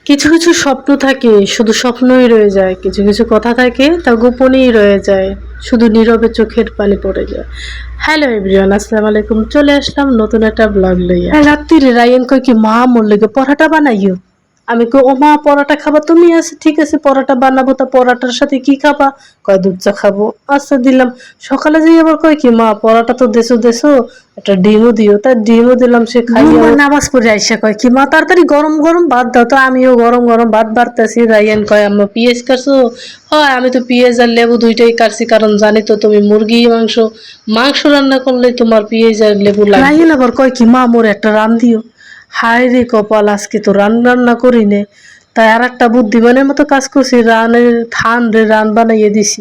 কিছু কিছু স্বপ্ন থাকে শুধু স্বপ্নই রয়ে যায়, কিছু কিছু কথা থাকে তা গোপনেই রয়ে যায়, শুধু নীরবে চোখের পানি পড়ে যায়। হ্যালো এভরিওয়ান, আসসালামু আলাইকুম। চলে আসলাম নতুন একটা ব্লগ লইয়া। রাত্রিরে রায়ন কয় কি মা মোর লেগে পরোটা বানাইও। আমি কই ও মা পরোটা খাবা তুমি? আছে ঠিক আছে পরোটা বানাবো। তা পরোটার সাথে কি খাবা? কয় দুধ চা খাবো। আচ্ছা দিলাম। সকালে যাই আবার কয় কি মা পরোটা তো দেছো দেছো, একটা ডিমও দিও। তা ডিমও দিলাম, সে খাইয়া নামাজ পড়ে আইসা কয় কি মা তাড়াতাড়ি গরম গরম ভাত দাও। তো আমিও গরম গরম ভাত বাড়তেছি। রাইয়ান কয় আম্মা পিঁয়াজ কাটছো? হয় আমি তো পিঁয়াজ আর লেবু দুইটাই কাটছি, কারণ জানি তো তুমি মুরগি মাংস মাংস রান্না করলে তোমার পিঁয়াজ আর লেবু লাগে। রাইয়ান আবার কয় কি মা মোর একটা রান দিও। হায় রে কপাল, আজকে তো রান্না করি নে। তাই আর একটা বুদ্ধিমানের মতো কাজ করছি, রানের থান রে রান বানাইয়ে দিছি।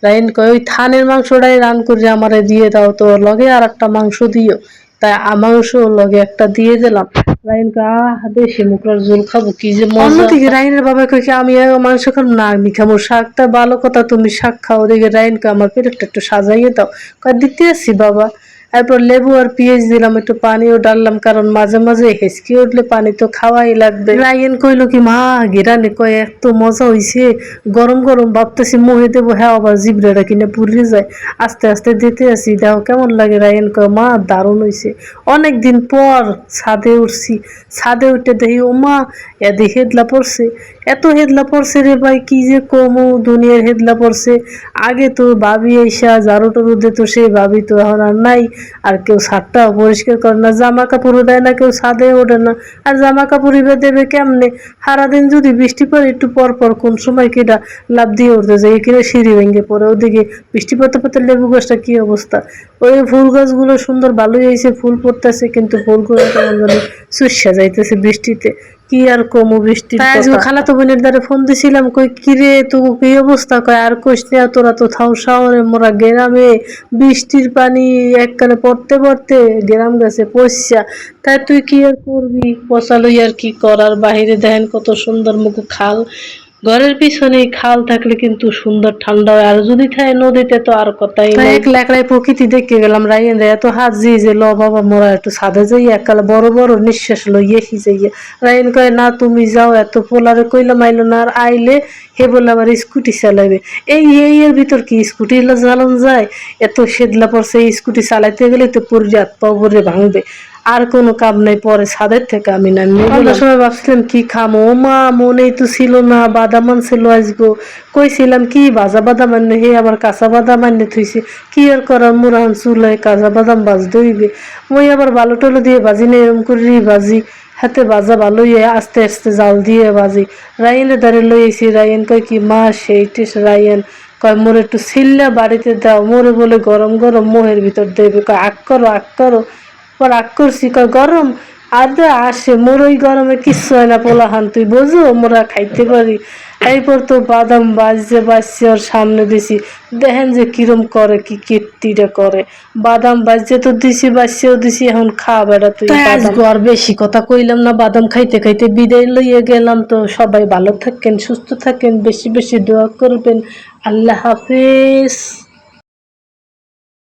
রাইন কয় ওই থানের মাংসটাই রান করে আমারে দিয়ে দাও, তো লগে আর একটা মাংস দিও। তাই মাংস লগে একটা দিয়ে দিলাম। রাইন কয় আহ দেশি মুখরার ঝোল খাবো, কি যে মজা। অন্যদিকে রাইনের বাবা কয় কি আমি মাংস খাবো না, আমি খাবো শাকটা। ভালো কথা, তুমি শাক খাও। ওদিকে রাইন কয় আমার পেটটা একটু সাজাইয়ে দাও। কয় দিতে আসি বাবা। এরপর লেবু আর পেঁয়াজ দিলাম, একটু পানিও ডাললাম, কারণ মাঝে মাঝে হেঁচকি উঠলে পানি তো খাওয়াই লাগবে। রায়ন কইলো কি মা গিরানি কয় এত মজা হইছে, গরম গরম ভাবতেছি মুহে দেবো, হ্যাঁ আবার জিবড়াটা কিনে পুড়ে যায়। আস্তে আস্তে দিতে আসি, দেখো কেমন লাগে। রায়ন কয় মা দারুণ হইছে। অনেকদিন পর ছাদে উঠছি, ছাদে উঠে দেখি ও মা এদি হেদলা পড়ছে, এত হেদলা পড়ছে রে ভাই, কি যে কমু দুনিয়ার হেদলা পড়ছে। আগে তো ভাবি এসা ঝাড়ু টাড়ু দিত, সেই ভাবি তো এখন আর নাই। আর কেউ ছাদটাও পরিষ্কার করে না, জামা কাপড়ও দেয় না, কেউ ছাদে ওঠে না। আর জামা কাপড় দেবে কেমনে? সারাদিন যদি বৃষ্টি পড়ে একটু পর পর কোন সময় কেটা লাভ দিয়ে উঠতে যায়, কিনা সিঁড়ি ভেঙে পড়ে। ওদিকে বৃষ্টি পড়তে পড়তে লেবু গাছটা কি অবস্থা। ওই ফুল গাছগুলো সুন্দর ভালোই হয়েছে, ফুল পড়তেছে, কিন্তু ফুলগুলো কেমন জানি শুষা যাইতেছে বৃষ্টিতে। কি আর কমু বৃষ্টির কথা। খালাতো বোনের দ্বারা ফোন দিছিলাম, কই কিরে তো কি অবস্থা? কয় আর কইস না, তোরা তো থাও শহরে, মোরা গ্রামে। বৃষ্টির পানি একখানে পড়তে পড়তে গ্রাম গেছে পয়সা। তাই তুই কি আর করবি, পচালই আর কি করার। বাহিরে দেখেন কত সুন্দর মুখ খাল, ঘরের পিছনে খাল থাকলে কিন্তু সুন্দর ঠান্ডা হয়। আর যদি থাকে নদীতে তো আর কথাই নাই। একলা একলাই প্রকৃতি দেখতে গেলাম। রাইন এত হাত যে ল বাবা মোরা একটু ছাদে যাই, একালে বড় বড় নিঃশ্বাস লইয়ে যাইয়া। রাইন কয় না তুমি যাও, এত পোলারে কইলাম আইলো না। আর আইলে হে বলে আবার স্কুটি চালাইবে। এই এর ভিতর কি স্কুটি চালান যায়? এত সেদলা পড়ছে, এই স্কুটি চালাইতে গেলে তো পুরি হাত পা ভরে ভাঙবে। আর কোনো কাম নাই, পরে ছাদের থেকে আমি নামি। অন্য সময় ভাবছিলাম কি খামো, ও মা মনেই তো ছিল না বাদাম আনছিল আসবো। কইছিলাম কি ভাজা বাদাম আনে, হে আবার কাঁচা বাদাম আনে থইছে। কি আর করার, মুরান চুলায় কাঁচা বাদাম ভাজতে হইবে। মই আবার বালু টলু দিয়ে ভাজি না, এরম করে ভাজি। হাতে ভাজা ভালোই আস্তে আস্তে জাল দিয়ে ভাজি। রায়নের দ্বারে লইয়েছি। রায়ন কয় কি মা সেইটিস। রায়ন কয় মোর একটু ছিল্লা বাড়িতে দাও, মোরে বলে গরম গরম মোহের ভিতর দেবে। কয় আগ করো আগ করো। পর আগ করছি, কয় গরম আর আসে মোর ওই গরমে কিচ্ছু হয় না পোলাহান, তুই বোঝো মোরা খাইতে পারি। এরপর তো বাদাম বাজছে ওর সামনে দিছি, দেখেন যে কিরম করে, কি কীর্তিটা করে। বাদাম বাজছে তো দিছি, বাজছেও দিছি, এখন খা বেড়া তুই বাদাম। আর বেশি কথা কইলাম না, বাদাম খাইতে খাইতে বিদায় লইয়ে গেলাম। তো সবাই ভালো থাকেন, সুস্থ থাকেন, বেশি বেশি দোয়া করবেন। আল্লাহ হাফেজ।